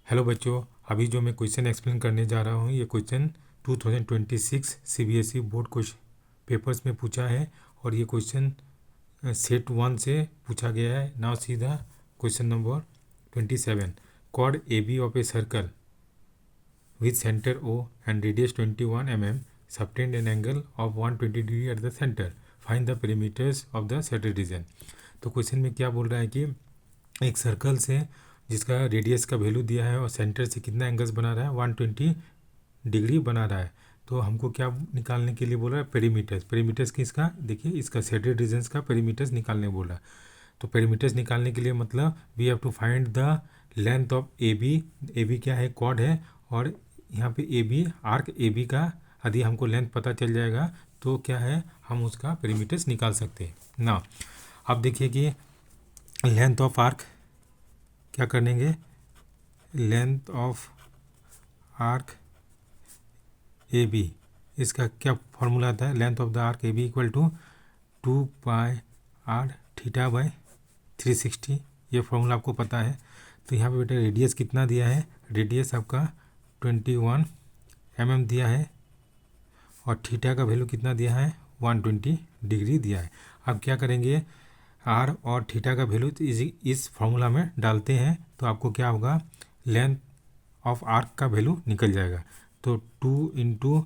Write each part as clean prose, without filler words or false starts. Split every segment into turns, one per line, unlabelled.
Hello बच्चों, अभी जो मैं क्वेश्चन एक्सप्लेन करने जा रहा हूँ ये question 2026 CBSE board question papers में पूछा है और ये क्वेश्चन सेट 1 से पूछा गया है। नाउ सीधा question number 27। Chord A B of a circle with center O and radius 21 mm subtend an angle of 120 degree at the center. Find the perimeters of the settled region. तो question में क्या बोल रहा है कि एक circle से जिसका रेडियस का वैल्यू दिया है और सेंटर से कितना एंगल्स बना रहा है 120 डिग्री बना रहा है। तो हमको क्या निकालने के लिए बोल रहा है पेरीमीटर्स। पेरीमीटर्स किसका, देखिए इसका सेटेड रीजन्स का पेरीमीटर्स निकालने बोल रहा है। तो पेरीमीटर्स निकालने के लिए मतलब we have to find the length of A B क्या है कॉर्ड है और यहाँ पे A B arc A B का यदि हमको लेंथ पता चल जाएगा तो क्या है हम उसका पेरीमीटर्स निकाल सकते हैं ना। अब देखिए कि लेंथ ऑफ आर्क क्या करेंगे, length of arc A B इसका क्या फॉर्मूला आता है, length of the arc A B equal to 2 pi R theta by 360, ये फॉर्मूला आपको पता है। तो यहाँ पे बेटा रेडियस कितना दिया है, रेडियस आपका 21 mm दिया है और थीटा का वैल्यू कितना दिया है 120 डिग्री दिया है। अब क्या करेंगे आर और थीटा का वैल्यू इस फॉर्मूला में डालते हैं तो आपको क्या होगा लेंथ ऑफ आर्क का वैल्यू निकल जाएगा। तो 2 इंटू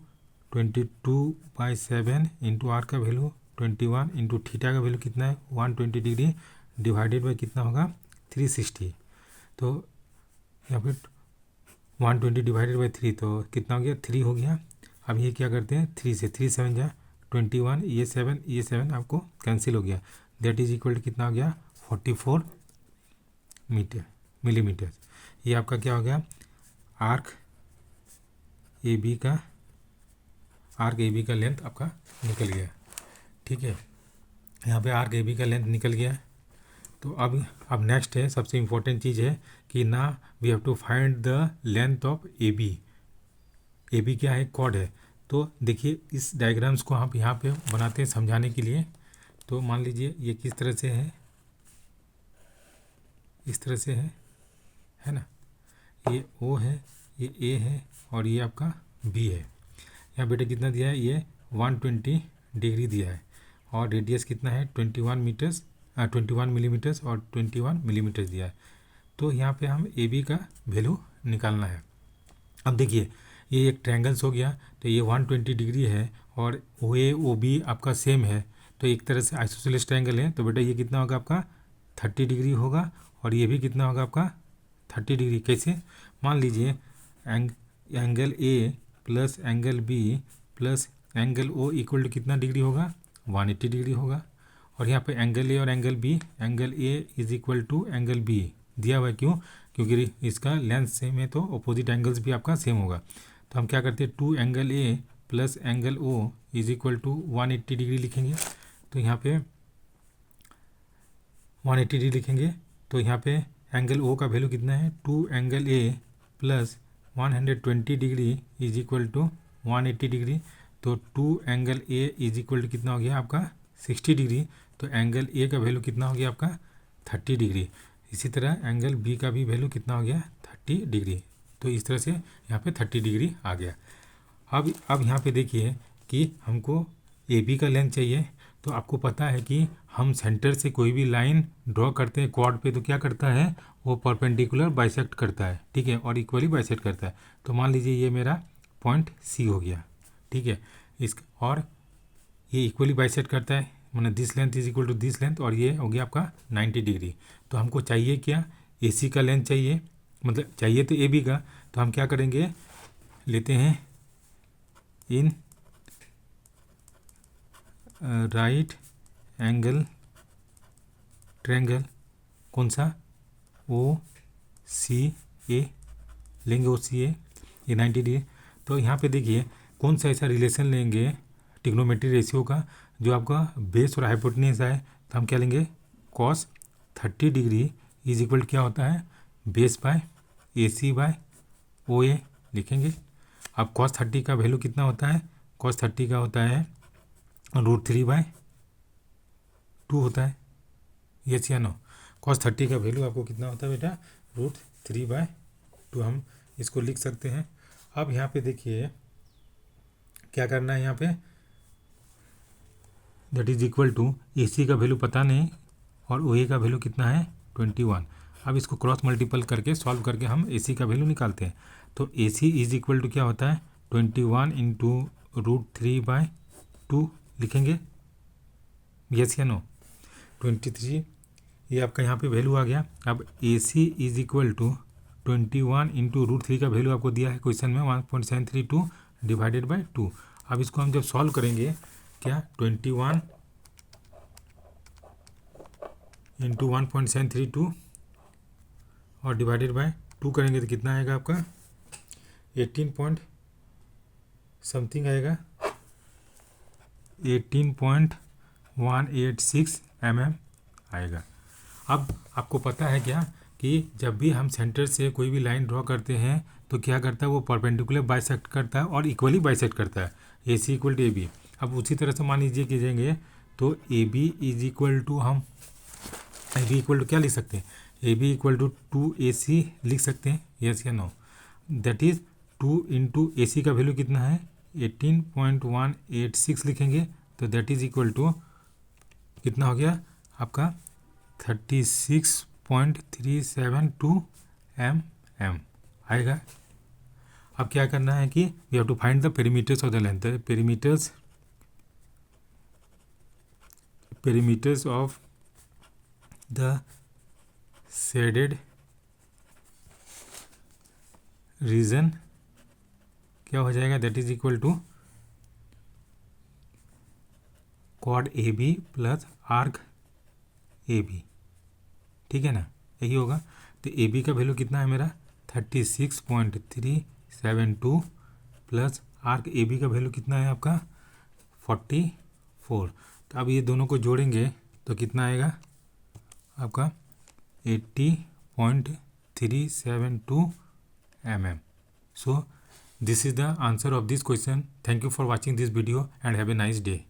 22/7 इंटू आर का वैल्यू 21 इंटू थीटा का वैल्यू कितना है 120 डिग्री डिवाइडेड बाई कितना होगा 360। तो यहाँ पे 120 डिवाइडेड बाई 3 तो कितना हो गया 3 हो गया। अब ये क्या करते हैं 3 से 3 7 जा 21, ये 7 आपको कैंसिल हो गया, दैट इज इक्वल टू कितना हो गया 44 मिलीमीटर। ये आपका क्या हो गया आर्क ए बी का लेंथ आपका निकल गया। ठीक है, यहाँ पे आर्क ए बी का लेंथ निकल गया। तो अब नेक्स्ट है सबसे इम्पोर्टेंट चीज़ है कि ना we have to find the length of A B क्या है कॉर्ड है। तो देखिए इस डायग्राम्स को हम यहाँ पे बनाते हैं समझाने के लिए। तो मान लीजिए ये किस तरह से है, इस तरह से है ना, ये O है, ये A है और ये आपका B है। यहाँ बेटा कितना दिया है ये 120 डिग्री दिया है और रेडियस कितना है 21 मिलीमीटर्स और 21 मिलीमीटर दिया है। तो यहाँ पे हम ए बी का वैल्यू निकालना है। अब देखिए ये एक ट्रायंगल्स हो गया तो ये 120 डिग्री है और ओ ए ओ बी आपका सेम है तो एक तरह से आइसोसेलेस ट्रायंगल है। तो बेटा ये कितना होगा आपका 30 डिग्री होगा और ये भी कितना होगा आपका 30 डिग्री। कैसे, मान लीजिए angle A plus angle B plus angle O equal to कितना डिग्री होगा 180 डिग्री होगा। और यहाँ पे एंगल ए और angle A is equal to angle B दिया हुआ है। क्यों, क्योंकि इसका लेंथ सेम है तो अपोजिट एंगल्स भी आपका सेम होगा। तो हम क्या करते हैं 2 angle A plus angle O is equal to 180 degree लिखेंगे। तो यहाँ पे 180 डिग्री लिखेंगे तो यहाँ पे एंगल ओ का वैल्यू कितना है 2 angle A plus 120 degree is equal to 180 degree. तो 2 angle A is equal to कितना हो गया आपका 60 डिग्री। तो एंगल ए का वैल्यू कितना हो गया आपका 30 डिग्री। इसी तरह एंगल बी का भी वैल्यू कितना हो गया 30 डिग्री। तो इस तरह से यहाँ पे 30 डिग्री आ गया। अब यहाँ पे देखिए कि हमको ए बी का लेंथ चाहिए। तो आपको पता है कि हम सेंटर से कोई भी लाइन ड्रॉ करते हैं कॉर्ड पे तो क्या करता है वो परपेंडिकुलर बाइसेक्ट करता है, ठीक है, और इक्वली बाइसेक्ट करता है। तो मान लीजिए ये मेरा पॉइंट सी हो गया, ठीक है, और ये इक्वली बाइसेक्ट करता है मतलब this length is equal to this length और ये हो गया आपका 90 डिग्री। तो हमको चाहिए क्या ए सी का लेंथ चाहिए, मतलब चाहिए तो ए बी का। तो हम क्या करेंगे लेते हैं इन राइट एंगल ट्रायंगल, कौन सा ओ सी ए लेंगे, ओ सी ए ये 90 डिग्री। तो यहाँ पे देखिए कौन सा ऐसा रिलेशन लेंगे ट्रिग्नोमेट्री रेशियो का जो आपका बेस और हाइपोटेन्यूज है। तो हम क्या लेंगे cos 30 डिग्री इज इक्वल क्या होता है बेस बाय ए सी बाय ओ ए लिखेंगे। अब cos 30 का वैल्यू कितना होता है, cos 30 का होता है √3/2 होता है, यस या नो। cos 30 का वैल्यू आपको कितना होता है बेटा √3/2 टू हम इसको लिख सकते हैं। अब यहाँ पे देखिए क्या करना है, यहाँ पे दैट इज इक्वल टू ए सी का वैल्यू पता नहीं और ओ ए का वैल्यू कितना है 21। अब इसको क्रॉस मल्टीपल करके सॉल्व करके हम ए सी का वैल्यू निकालते हैं। तो ए सी इज इक्वल टू क्या होता है 21 इंटू √3/2 लिखेंगे, यस या नो। 23 ये आपका यहाँ पे वैल्यू आ गया। अब ए सी इज इक्वल टू 21 इंटू √3 का वैल्यू आपको दिया है क्वेश्चन में 1.732 डिवाइडेड बाई 2। अब इसको हम जब सॉल्व करेंगे क्या 21 इंटू 1.732 और डिवाइडेड बाय 2 करेंगे तो कितना आएगा आपका 18 पॉइंट समथिंग आएगा, 18.186 mm आएगा। अब आपको पता है क्या कि जब भी हम सेंटर से कोई भी लाइन ड्रॉ करते हैं तो क्या करता है वो परपेंडिकुलर बाइसेक्ट करता है और इक्वली बाइसेक्ट करता है, A C equal to A B. अब उसी तरह से मान लीजिए कीजिएंगे तो A B is equal to हम ए बी इक्वल टू क्या लिख सकते हैं, ए बी इक्वल टू 2AC लिख सकते हैं, यस या नो। दैट इज 2 इंटू ए सी का वैल्यू कितना है 18.186 लिखेंगे तो दैट इज इक्वल टू कितना हो गया आपका 36.372 mm आएगा। अब क्या करना है कि we have to find the perimeters of the length. Perimeters of the shaded region क्या हो जाएगा दैट इज इक्वल टू क्वाड A B plus arc A B, ठीक है ना, यही होगा। तो ए बी का वैल्यू कितना है मेरा 36.372 प्लस आर्क ए बी का वैल्यू कितना है आपका 44। तो अब ये दोनों को जोड़ेंगे तो कितना आएगा आपका 80.372 mm। So this is the answer of this question. Thank you for watching this video and have a nice day.